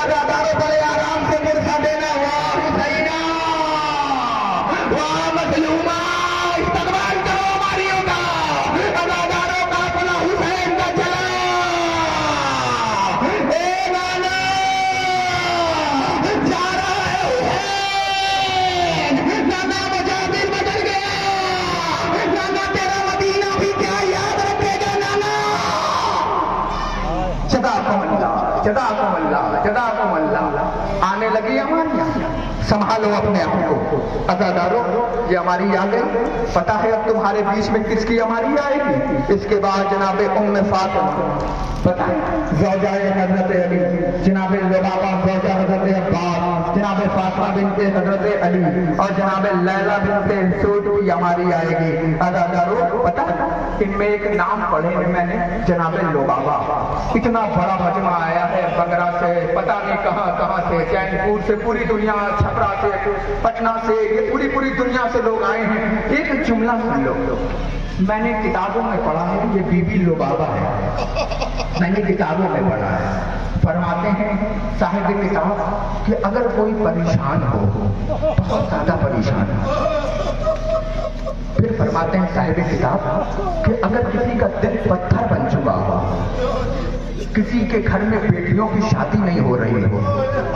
अदादारों बड़े आराम से मुर्सा देना, वाह हुसैना, वाह मजलूमा, इस्तकबाल करो हमारियों का, अदादारों का अपना हुसैन का चला। ए नाना जा रहा है हुसैन, नाना मुजाहिद बदल गया, नाना तेरा मदीना भी क्या याद रखेगा नाना। जज़ाकुमुल्लाह आने लगी हमारी, संभालो अपने आप को। अज़ादारों ये हमारी आ गई, पता है अब तुम्हारे बीच में किसकी हमारी आएगी। इसके बाद जनाबे उम्मे फातिमा, पता है ज़ौजाए हज़रत अली, जनाबे लुबाबा ज़ौजा हज़रत अब्बास, जनाबे फातिमा बिनते हज़रत अली और जनाबे लैला बिनते सूद की हमारी आएगी। अज़ादारों पता है इनमें एक नाम पढ़े हैं मैंने, जनाबे लुबाबा। इतना बड़ा मजमा आया है बगरा से, पता नहीं कहाँ कहाँ से, चैनपुर से, पूरी दुनिया, छपरा से, पटना से, ये पूरी दुनिया से लोग आए हैं। एक जुमला सुन लो, मैंने किताबों में पढ़ा है ये बीबी लुबाबा है, मैंने किताबों में पढ़ा है। फरमाते हैं साहिब किताब कि अगर कोई परेशान हो, बहुत ज्यादा परेशान हो, फिर फरमाते हैं साहिब किताब कि अगर किसी का दिल पत्थर बन चुका हो, किसी के घर में बेटियों की शादी नहीं हो रही हो,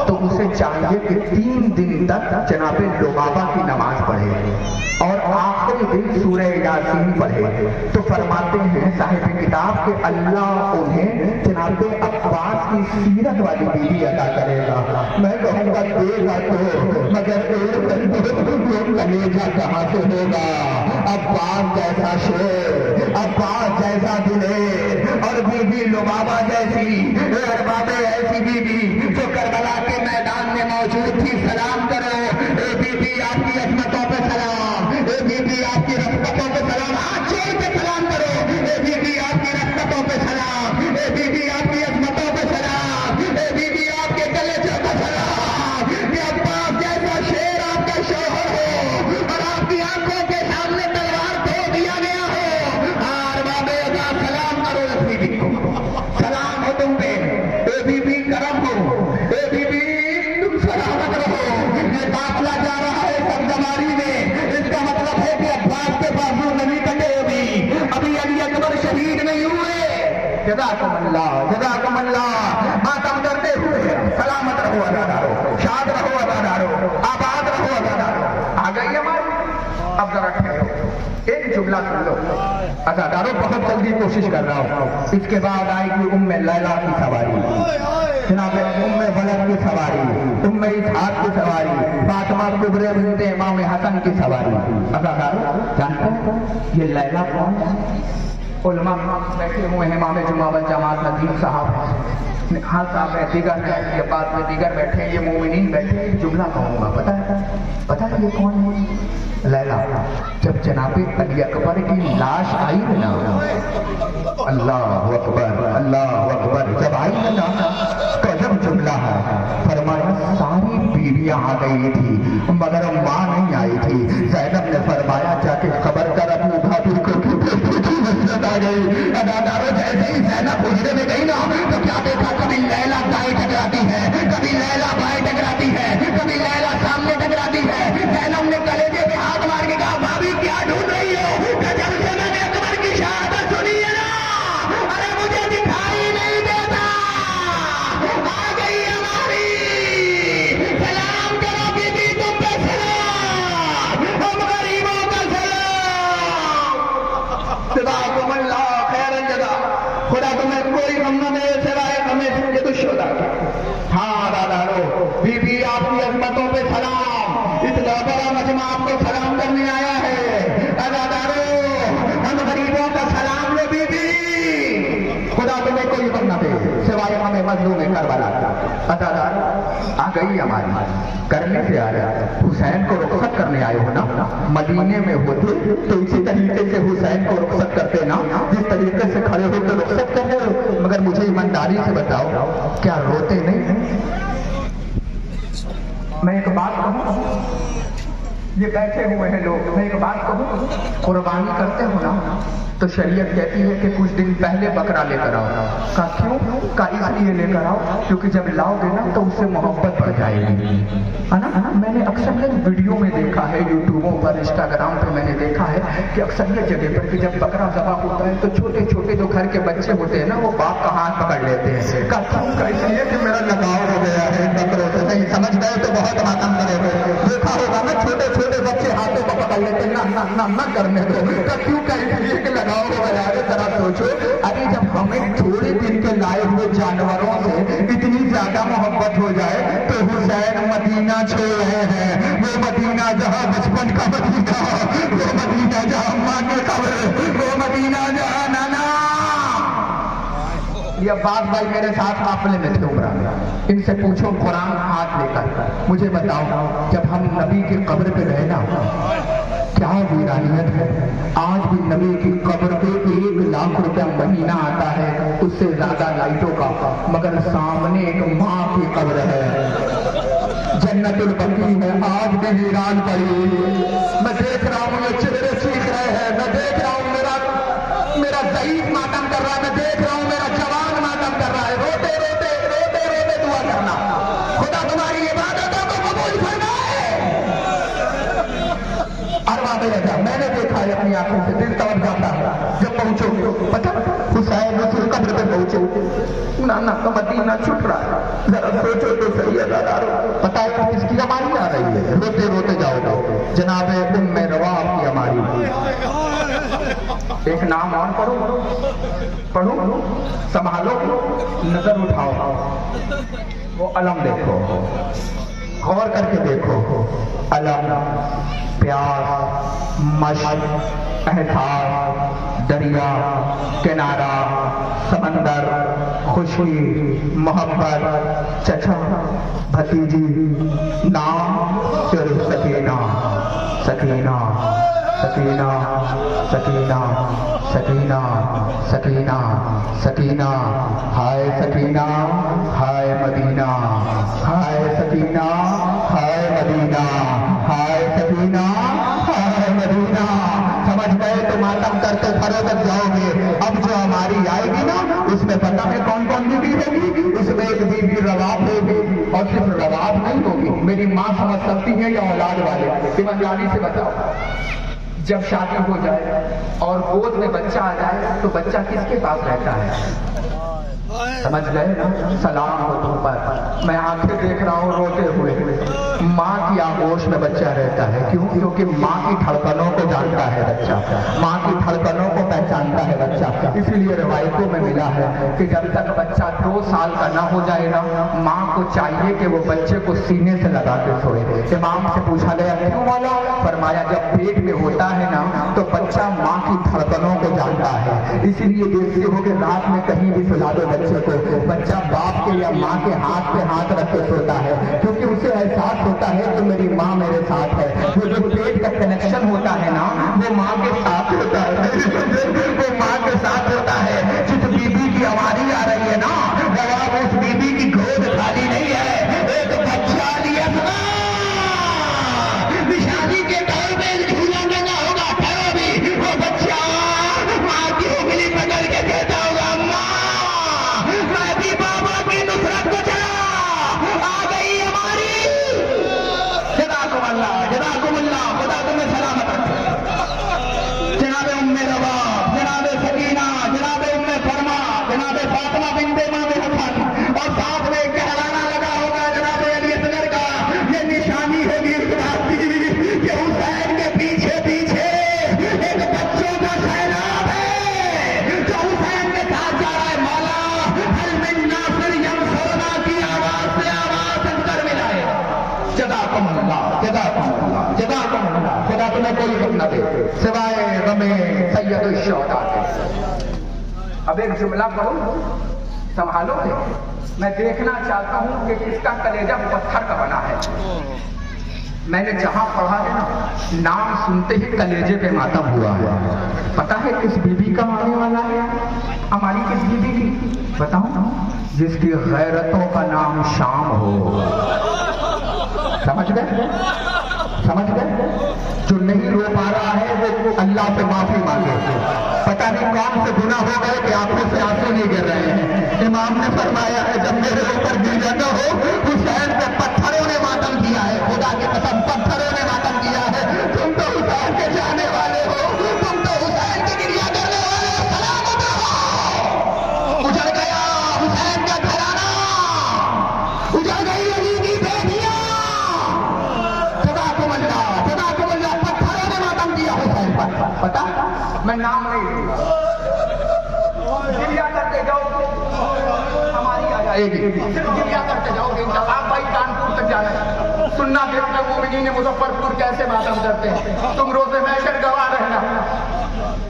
तो उसे चाहिए कि 3 दिन तक जनाबे लुबाबा की नमाज पढ़े और आखिरी दिन सूरह यासीन पढ़े। तो फरमाते हैं साहिब किताब के अल्लाह उन्हें जनाबे अब्बास की सीरत वाली बीवी अदा करेगा। मैं कहूँगा देगा तो, मगर कलेजा कहाँ से होगा। अब्बास जैसा शेर, अब्बास जैसा दिलेर और बीबी लुबाबा जैसी, अरबाबे ऐसी बीबी जो करबला के मैदान में मौजूद थी। सलाम करो ए बीबी, आपकी अजमतों पे सलाम, ए बीबी आपकी रफ़्क़तों पे सलाम, हाथ जोड़ के सलाम करो, ए बीबी आपकी रफ़्क़तों पे सलाम, ए बीबी आपकी अजमतों पे सलाम, ए बीबी आपके कलेजों पे सलाम। कि अब्बास जैसा शेर आपका शौहर हो और आपकी आंखों के सामने तलवार दे दिया गया हो। अरबाबे सलाम करो इस बीबी को, सलाम हो तुम पे, ए बीबी करम हो, ए बीबी तुम सलामत रहो। ये काफिला जा रहा है सबजवारी में, इसका मतलब है कि अब्बास के बाजू नहीं कटे, अभी अली अकबर शहीद नहीं हुए। जज़ाकुमुल्लाह मातम करते हुए सलामत रहो अज़ादारों, शाद रहो अज़ादारों, आबाद रहो अज़ादारों। आ गई हमारी, अब जरा ठहरो, एक जुमला सुन लो अज़ादारों, बहुत जल्दी कोशिश कर रहा हूँ। इसके बाद आएगी उम्मे लैला की सवारी, जनाबे उम्मे वलद की सवारी, उम्मे इसहाक की सवारी, फातिमा कुबरा बिनते इमाम हसन की सवारी। अज़ादारों जानते हैं ये लैला कौन है? उलमा बैठे हुए हैं, इमाम जुमा वल जमात नदीम साहब, हाँ साहब है, दीगर ये बात में दीगर बैठे, ये मोमिनीन बैठे। जुमला कहूँगा, पता है ये कौन है? लैला। जब जनाबे अली अकबर की लाश आई ना, अल्लाह अकबर, जब आई ना कदम जुमला है, फरमाया सारी बीवियां आ गई थी मगर माँ नहीं आई थी। ज़ैनब ने फरमाया जाके खबर कर अपनी भाभी को आ गई। अदादारों जैसे ही ज़ैनब हुजरे में गई ना, तो क्या देखा, कभी लैला दाएं टकराती है, कभी लैला बाएं टकराती है, कभी लैला सामने टकराती है। ज़ैनब ने कलेजे पे हाथ मार के कहा, भाभी क्या ढूंढ रही हो? जब से मैंने अकबर की शहादत सुनी है ना, अरे मुझे दिखाई नहीं देता। आ गई हमारी, सलाम करो बीबी, तुम पे सलाम, हम गरीबों का सलाम। जज़ाकुमुल्लाह खैरन जज़ा, खुदा तुम्हें कोई गम न दे सिवाय हमें ये दुश्मन। हाँ दादारो, बीबी आपकी अजमतों पे सलाम, इतना बड़ा मजमा आपको सलाम करने आया है। दादारो हम गरीबों का सलाम लो बीबी, खुदा तुम्हें कोई गम न दे सिवाय हमें मजलूम करबला का। दादारो आ गई हमारी, करने से आ रहा, हुसैन को रुखसत करने आए हो ना, मदीने में होते तो इसी तरीके से हुसैन को रुखसत करते ना, जिस तरीके से खड़े होकर रुखसत कर रहे हो। मगर मुझे ईमानदारी से बताओ, क्या रोते नहीं? मैं एक बात कहूँ, ये बैठे हुए हैं लोग, मैं एक बात कहूँ, कुर्बानी करते हो ना तो शरीयत कहती है कि कुछ दिन पहले बकरा लेकर आओ। का क्यों? का इसलिए लेकर आओ क्योंकि जब लाओगे ना तो उससे मोहब्बत बढ़ जाएगी, है ना? मैंने अक्सर वीडियो में देखा है, यूट्यूबों पर, इंस्टाग्राम पे मैंने देखा है कि अक्सर ये जगह पर कि जब बकरा ज़बह होता है तो छोटे छोटे जो घर के बच्चे होते हैं ना वो बाप का हाथ पकड़ लेते हैं। का क्यों? का इसलिए कि मेरा लगाव हो गया है बकरों से। नहीं समझ गए तो बहुत मातम करोगे। देखा होगा ना छोटे छोटे बच्चे हाथों को पकड़ लेते हैं, ना करने दो। का क्यों? का इसलिए कि लगाव हो गया है। जरा सोचो, अरे जब हमें थोड़े दिन के लाए हुए जानवरों से इतनी ज्यादा मोहब्बत हो जाए तो हुसैन मदीना छोड़ रहे हैं, वो मदीना जहाँ बचपन का मदीना, वो मदीना जहाँ माँ के कब्र, वो मदीना जहाँ नाना। ये अब्बास भाई मेरे साथ काफिले में थे उमरा में, इनसे पूछो कुरान हाथ लेकर मुझे बताओ, जब हम नबी की कब्र पे गए ना क्या वीरानियत है। आज भी नबी की कब्र पे 1 लाख रुपया महीना आता है, उससे ज्यादा लाइटों का, मगर सामने एक माँ की कब्र है, जन्नतुल बकी है, आज भी वीरान पड़ी। मैं देख रहा हूँ ये चेहरे सीख रहे हैं, मैं देख रहा हूँ मेरा ज़ईफ मातम कर रहा है, मैं देख रहा हूँ मेरा जवान मातम कर रहा है। रोते रोते रोते रोते दुआ करना, खुदा तुम्हारी इबादतों को कबूल फरमाए। मैंने देखा है अपनी आंखों से, दिल तड़प जाता है जब पहुंचो। पता हुसैन उस कब्र पे पहुंचे, नाना का मदीना छुट रहा है, जरा सोचो तो सही है। पता है किसकी हमारी आ रही है? रोते रोते जाओगे, जनाबे उम्मे रवाह की हमारी। एक नाम और पढ़ो, संभालो, नजर उठाओ, वो अलम देखो, गौर करके देखो। अलम, प्यास, मशक, एहसास, दरिया, किनारा, समंदर, खुशी, मोहब्बत, चचा, भतीजी, नाम सिर्फ सकीना, सकीना, सकीना, सकीना, सकीना, सकीना, सकीना, हाय सकीना, हाय मदीना, हाय सकीना, हाय मदीना, हाय सकीना, हाय मदीना। समझ गए तो मातम करते घरों तक जाओगे। अब जो हमारी आएगी ना उसमें पता है कौन कौन बीवी होगी? उसमें एक बीवी रवाब होगी, और सिर्फ रवाब नहीं होगी, मेरी माँ समझ सकती है या औलाद वाले। ईमानदारी से बताओ, जब शादी हो जाए और गोद में बच्चा आ जाए तो बच्चा किसके पास रहता है? समझ गए ना? सलाम हो तुम पर, मैं आंखें देख रहा हूँ रोते हुए। माँ की आगोश में बच्चा रहता है, क्यों? क्योंकि माँ की धड़कनों को जानता है बच्चा, माँ की धड़कनों को पहचानता है बच्चा। इसीलिए रवायतों में मिला है कि जब तक बच्चा 2 साल का ना हो जाए ना, माँ को चाहिए कि वो बच्चे को सीने से लगा के सोए। इमाम से पूछा गया क्यों वाला? फरमाया जब पेट में होता है ना तो बच्चा माँ की धड़कनों को जानता है। इसीलिए देखते हो कि रात में कहीं भी सुला दो बच्चे को, बच्चा बाप के या माँ के हाथ पे हाथ रख के सोता है, क्योंकि उसे एहसास होता है कि मेरी माँ मेरे साथ है। वो जो पेट का कनेक्शन होता है ना वो माँ के साथ होता है, वो माँ के साथ होता है। जिस बीबी की हमारी आ रही है ना, जवाब उस बीबी की गोद खाली नहीं है, एक बच्चा लिया निशानी के तौर पे झूला लगा होगा, ठहरो भी वो बच्चा माँ की उंगली पकड़ के कहता होगा माँ मैं भी बाबा की नुसरत को चला, आ गई हमारी। जज़ाकुमुल्लाह, जज़ाकुमुल्लाह, खुदा तुम्हें सलामत रखे। जनाबे उम्मे रवाब, जनाबे सकीना, जनाबे उम्मे फरमा, जनाबे फातिमा बिन्ते इमाम हसन, और साथ में कहलाना लगा होगा जनाबे अली असगर का। ये निशानी होगी इस बात की कि हुसैन के पीछे पीछे एक बच्चों का सैलाब है जो हुसैन के साथ जा रहा है। मौला हल मिन नासिर यमसोना की आवाज से आवाज अंदर मिलाए। जज़ाकुमुल्लाह, जज़ाकुमुल्लाह, जज़ाकुमुल्लाह। खुदा तुम्हें कोई गम न दे सिवाय गमे सैयदुल शुहदा के। अब एक जुमला पढ़ो, संभालोगे? मैं देखना चाहता हूं कि किसका कलेजा पत्थर का बना है। मैंने जहां पढ़ा है ना, नाम सुनते ही कलेजे पे मातम हुआ है। पता है किस बीबी का आने वाला है? हमारी किस बीबी की? बताओ। जिसकी गैरतों का नाम शाम हो। समझ गए? समझ गए? اللہ سے معافی مانگے. پتہ نہیں کون سے گناہ ہو گئے کہ آنکھوں سے آنسو نہیں گر رہے ہیں. امام نے فرمایا ہے جب میرے اوپر گریا نہ ہو. حسین پہ پتھروں نے ماتم کیا ہے, خدا کی قسم پتھروں نے ماتم کیا ہے. تم تو حسین کے جانے والے ہو, تم تو حسین کی گریا کرنے والے ہو. سلامت رہو. اجڑ گیا حسین کا گھرانہ, اجڑ گئی علی کی بیٹیاں. جزاکم اللہ پتھروں نے ماتم کیا حسین پر. پتا میں نام نہیں گریا کرتے جاؤ ہماری آ جائے گی. گریا کرتے جاؤ گے آپ بھائی کانپور تک جانا سننا دیکھتے مومنین مظفر پور کیسے ماتم کرتے ہیں. تم روزے محشر گواہ رہنا.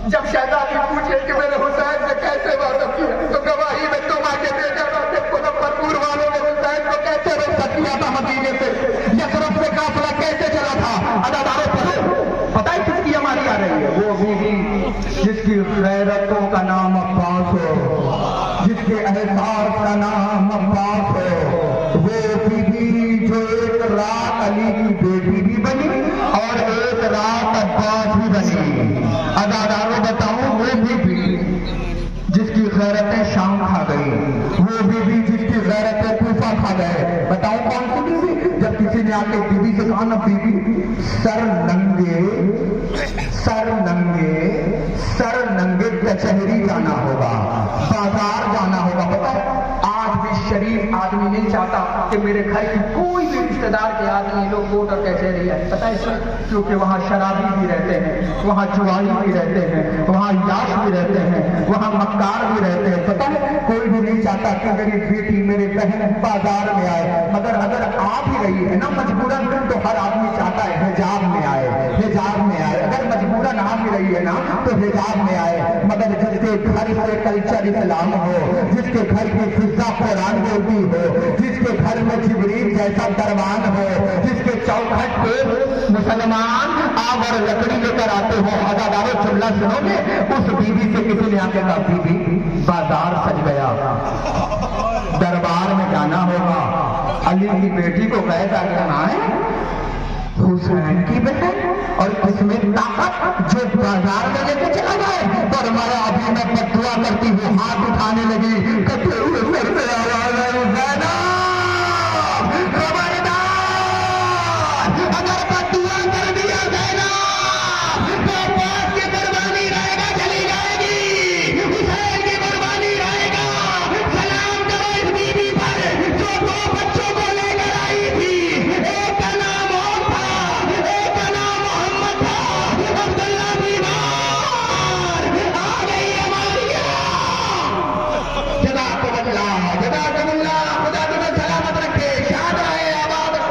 جب شہزادی پوچھے کہ میرے حسین نے کیسے ماتم کیا تو گواہی میں تم آ کے دے جانا کہ مظفر پور والوں نے حسین کو کیسے رخصت کیا تھا مدینے سے, یثرب سے قافلہ کیسے چلا تھا. اداداروں پڑھو پتہ ہے کس کی ہماری آ رہی ہے, وہ بیوی جس کی غیرتوں کا نام عباس ہو, جس کے احساس کا نام عباس ہو. وہ بیوی جو ایک رات علی کی بیٹی بھی بنی اور ایک رات عباس بھی بنی. اداداروں بتاؤں وہ بیوی جس کی غیرتیں شام کھا گئی, وہ بیوی جس کی غیرتیں کوفہ کھا گئے. بتاؤ کون سی بیوی. جب کسی نے آ کے بیوی سے کہا نا بیوی سر ننگے کچہری جانا ہوگا, بازار جانا ہوگا. پتہ ہے آج بھی شریف آدمی نہیں چاہتا کہ میرے گھر کی کوئی بھی رشتے دار کے آدمی لوگ کوٹ اور کچہری آئے. پتہ ہے اس لیے کیونکہ وہاں شرابی بھی رہتے ہیں, وہاں جواری بھی رہتے ہیں, وہاں یاش بھی رہتے ہیں, وہاں مکار بھی رہتے ہیں. پتہ ہے کوئی بھی نہیں چاہتا کہ میری بیٹی میرے بہن بازار میں آئے. مگر اگر آ بھی رہی ہے نا مجبوراً تو ہر آدمی چاہتا ہے حجاب میں آئے. اگر مجبوراً آ بھی رہی ہے نا تو حجاب میں آئے. مگر جس کے گھر سے کلچر اسلام ہو, جس کے گھر کی فضا قرآن بولتی ہو, جس کے گھر میں جبریل جیسا دربان ہو, جس کے چوکھٹ پہ مسلمان آگ اور لکڑی لے کر آتے ہو. اداداروں جملہ سنو گے, اس بیوی سے کسی نے آ کے کہا بیوی بازار سج گیا, دربار میں جانا ہوگا, علی کی بیٹی کو کہے گا کیا ہے حسین کی بہن اور کس میں طاقت جو بازار میں لے کے چلا جائے. فرمایا ابھی میں بددعا کرتی ہوں, ہاتھ اٹھانے لگی, کٹے ہوئے سر سے آواز آئی زینب خبردار, اگر بددعا کر دیا زینب تو عباس کی قربانی رہے گا چلی جائے گی, حسین کی قربانی رہے گا. سلام کرو اس بیوی پر جو دو بچوں کو لے کر آئی تھی. ایک کا نام اور تھا, ایک کا نام محمد تھا. عبداللہ بیمار آ گئی ہماری. جزاکم اللہ خدا تمہیں سلامت رکھے, شاد رہے, آباد رہے.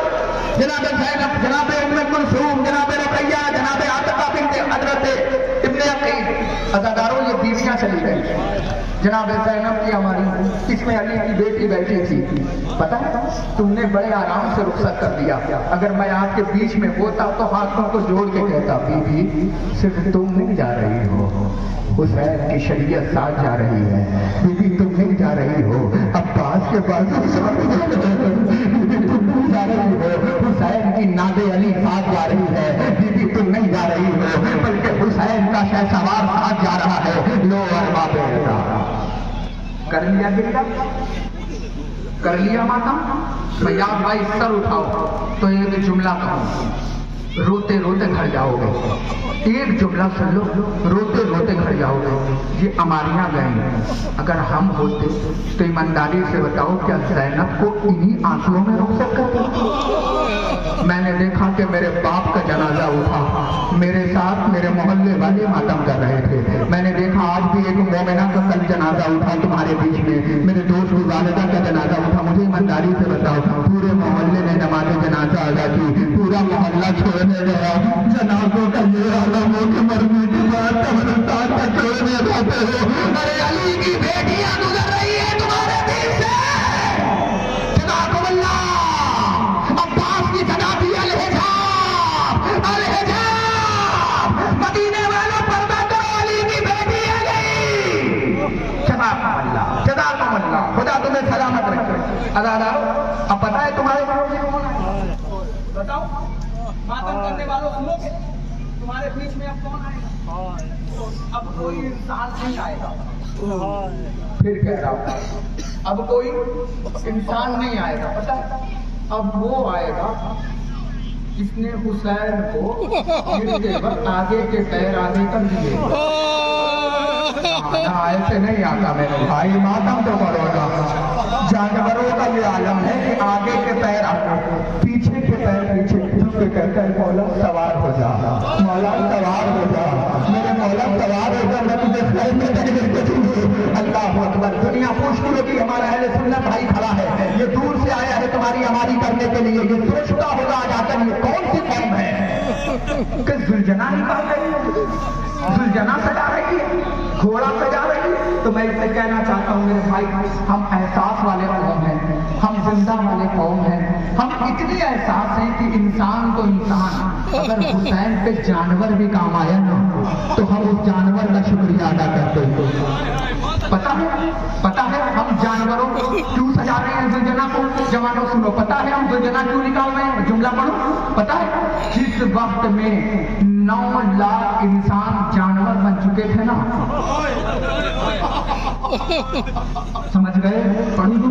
جناب زینب, جناب ام کلثوم, جناب رقیہ, جناب عاتقہ بنت حضرت ابن عقیل. اداداروں یہ بیویاں چلی گئی. جناب زینب کی ہماری, اس میں علی کی بیٹی بیٹھی تھی. پتہ ہے تم نے بڑے آرام سے رخصت کر دیا. اگر میں آپ کے بیچ میں ہوتا تو ہاتھوں کو جوڑ کے کہتا بیوی صرف تم نہیں جا رہی ہو, حسین کی شریعت ساتھ جا رہی ہے. بیوی تم نہیں جا رہی ہو, عباس کے پاس جا رہی ہو, حسین کی ناد علی ساتھ جا رہی ہے. بیوی تم نہیں جا رہی ہو بلکہ حسین کا شہسوار ساتھ جا رہا ہے. لو ارباب کر لیا گریا, کر لیا ماتم. میں یاد بھائی سر اٹھاؤ تو ایک جملہ کہوں, روتے روتے گھر جاؤ گے. ایک جملہ سن لو, روتے روتے گھر جاؤ گے. یہ اماریاں گئیں, اگر ہم ہوتے تو ایمانداری سے بتاؤ کیا زینب کو انہی آنسوؤں میں رخصت کرتے. میں نے دیکھا کہ میرے باپ کا جنازہ اٹھا, میرے ساتھ میرے محلے والے ماتم کر رہے تھے. میں نے دیکھا آج بھی ایک مومنہ کا کل جنازہ اٹھا تمہارے بیچ میں, میرے دوست کی والدہ کا جنازہ اٹھا. مجھے ایمانداری سے بتاؤ پورے محلے نے نماز جنازہ ادا کی, پورا محلہ چھوڑنے گیا. جنازوں کا یہ عالم ہو کہ مرنے کے بعد قبرستان کا چھوڑنے جاتے ہو. ارے علی کی بیٹیاں گزر رہی ہے تمہارے بیچ سے. جزاکم اللہ. عباس کی صدا بھی الحجاب, الحجاب. مدینے والوں پردہ کرو, علی کی بیٹی آ گئی. جزاکم اللہ, جزاکم اللہ, خدا تمہیں سلامت رکھے. ادادارو اب پتہ ہے تمہارے پڑوسی کون ہے؟ بتاؤ. ماتم کرنے والوں ہم لوگ ہیں, تمہارے بیچ میں اب کون آئے گا؟ اب کوئی انسان نہیں آئے گا. پھر کہہ رہا ہوں اب کوئی انسان نہیں آئے گا. پتہ ہے اب وہ آئے گا جس نے حسین کو گرتے وقت آگے کے پیر آگے کر دیے. ایسے نہیں آتا میرے بھائی, ماتم تو کرو گا. جانوروں کا یہ عالم ہے کہ آگے کے پیر آگے, پیچھے کے پیر پیچھے. کہتا ہے مولا سوار ہو جا, مولا سوار ہو جا, میرے مولا سوار ہو جا, میں تجھے خیر میں دے دوں. اللہ اکبر. دنیا پوچھ کرو کہ ہمارا اہل سنت بھائی کھڑا ہے, یہ دور سے آیا ہے تمہاری ہماری کرنے کے لیے. یہ سوچتا ہوگا آ جا کر یہ کون سی قوم ہے کہ زلجنا ہی پا رہی ہے, زلجنا سجا رہی ہے, گھوڑا سجا رہی ہے. تو میں اسے کہنا چاہتا ہوں میرے بھائی, ہم احساس والے قوم ہیں, ہم زندہ والے قوم ہیں. ہم اتنے احساس ہیں کہ انسان تو انسان, اگر حسین پہ جانور بھی کام آیا نا تو ہم اس جانور کا شکریہ ادا کرتے ہیں. پتا ہے ہم جانوروں کو کیوں سجا رہے ہیں زلجنا کو؟ جوانوں سنو, پتا ہے ہم زلجنا کیوں نکال رہے ہیں؟ جملہ پڑھو. پتا ہے جس وقت میں 9 لاکھ انسان جانور بن چکے تھے نا, سمجھ گئے؟ پڑھو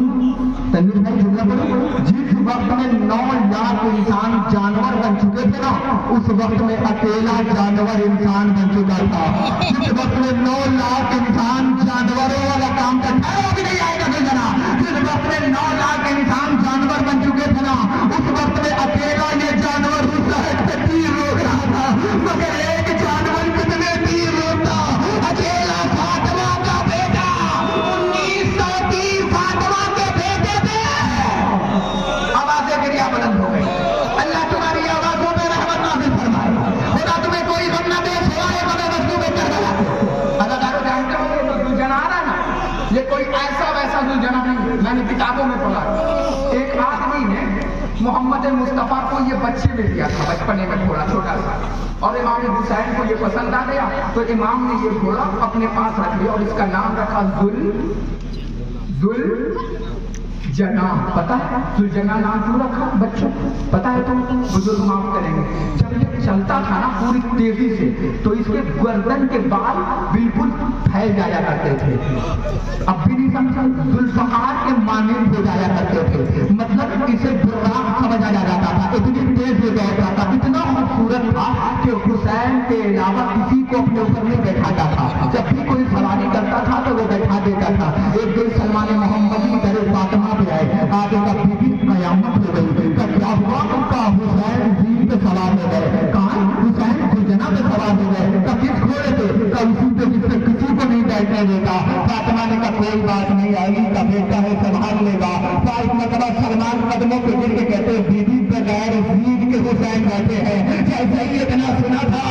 تنویر بھائی جملہ پڑھو. جس وقت میں 9 لاکھ انسان جانور بن چکے تھے نا, اس وقت میں اکیلا جانور انسان بن چکا تھا. جس وقت میں 9 لاکھ انسان جانوروں والا کام کرتا ہے, وہ بھی نہیں آئے گا زلزلہ. جس وقت میں 9 لاکھ انسان جانور بن چکے تھے نا, اس وقت میں اکیلا یہ جانور اس سائڈ سے تیر روک رہا تھا. مگر ایک جانور کتنے تیر روکتا؟ اکیلا فاطمہ کا بیٹا. 1930 فاطمہ کے بیٹے تھے. آوازیں گریا بلند ہو گئی. اللہ تمہاری آوازوں پہ رحمت نازل فرمائے. خدا تمہیں کوئی غم نہ دے سوائے بڑے وسطوں میں کر رہا ہے. اللہ تعالیٰ جانتے ہو یہ جو زلجنا آ رہا ہے نا, یہ کوئی ایسا ویسا زلجنا نہیں. میں نے کتابوں میں پڑھا, ایک آدمی نے محمد مصطفیٰ کو یہ بچے میں دیا تھا بچپنے میں تھوڑا چھوٹا سا, اور امام حسین کو یہ پسند آ گیا تو امام نے یہ گھوڑا اپنے پاس رکھ لیا اور اس کا نام رکھا زلجنا. پتا ہے زلجنا نام کیوں رکھا بچوں؟ پتا ہے تم بزرگ معاف کریں گے, جب یہ چلتا تھا نا پوری تیزی سے تو اس کے گردن کے بال بالکل پھیل جایا کرتے تھے. اب بھی نہیں سمجھا, ذوالفقار کے مانند ہو جایا کرتے تھے. مطلب اسے براق سمجھا جاتا تھا, اتنی تیز ہو جاتا تھا, اتنا خوبصورت تھا کہ حسین کے علاوہ کسی کو اپنے اوپر نہیں بیٹھاتا تھا. جب بھی کوئی سواری کرتا تھا تو وہ بیٹھا دیتا تھا. ایک دن سلمان محمدی در فاطمہ پہ آئے, آگے کا بی قیامت ہو گئی. کیا ہوا ان کا حسین زین پہ سوار ہو گئے. کہاں حسین زلجنا پہ سوار ہو گئے. کب کس گھوڑے پہ؟ کب اسی پہ جس سے کسی کو نہیں بیٹھنے دیتا. فاطمہ نے کہا کوئی بات نہیں, علی کا بیٹا ہے سنبھال لے گا. 5 مرتبہ سلمان قدموں پہ گر کے کہتے بی بغیر زین کے حسین بیٹھے ہیں. جیسے ہی اتنا سنا تھا